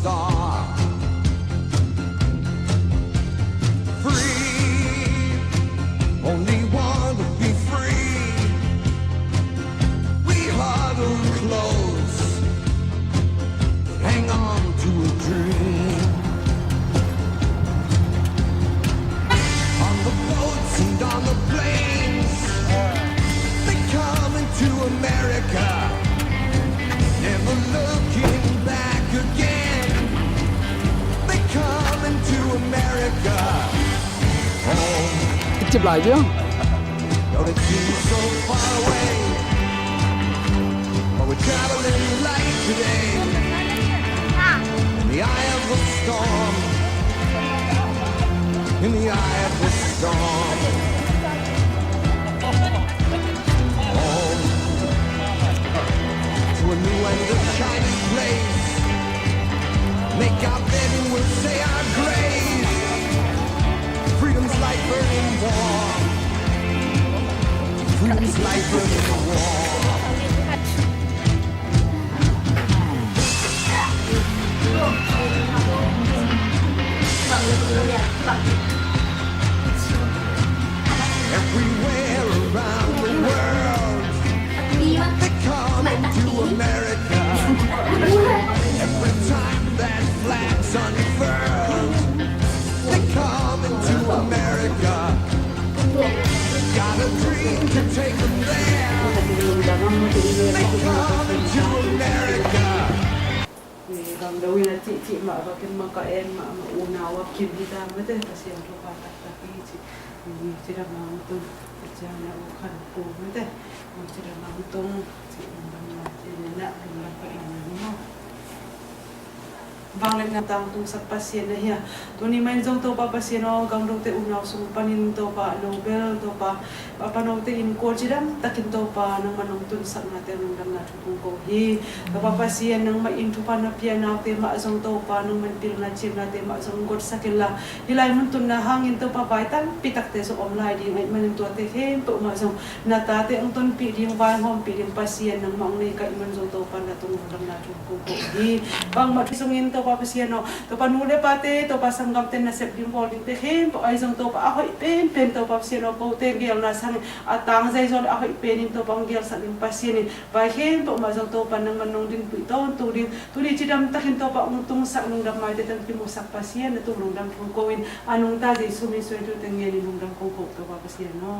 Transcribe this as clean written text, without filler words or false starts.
star. Free, only want to be free. We huddle close, hang on to a dream. On the boats and on the planes, they come into America, never looking back again. They come into America. Home, chụp lại chứ. though it seems so far away, but we're traveling light today. In the eye of the storm, in the eye of the storm. Home, to a new and a shining place. Make our bed and we'll say our grace. Freedom's light burning warm. Freedom's light burning warm. Everywhere around the world, they come into America. Every time that flag's unfurled, they come into America. Got a dream to take them there. They come into America. Vâng, đâu là chị mở vào cái mà các em mà u nào và kiếm đi ra mới được kasi ang lupa tak chị đang mang tung chị na khăn cô mới được chị đang mang tung chị đang chị nãy đang phải nó vang lên tang tung sa pasien na hiya tuni main jong to pa pasien o gang do te unaw sum panin to pa nobel to pa papanong te in ko jidam takin to pa nang manong tun sak na te nang dam na thung ko hi to pa pasien nang ma in tu pa na pia na te ma jong to pa nang man pil na chim na te ma jong god sakila hilai mun tun na hangin to pa baitan pitak te so omlai di ngai manin to te hem to ma jong na ta te ang ton pi ding vai hom pi ding pasien nang mang nei kai man jong to pa na tung dam na thung ko hi bang ma kisungin to pa pasiano to panule pate to pasanggam ten na sep dim holding te hem po ai jong to pa ahoi pen to pa pasiano po te gel na sang atang zai zon ahoi pen to pang gel sa dim pasiani ba hem po ma jong to pa nang manong din piton to di chidam takin to pa tung sak nung dam mai te tan pimusak pasien na tulong dam ko win anong ta di sumi so to tengeli nung dam ko to pa pasiano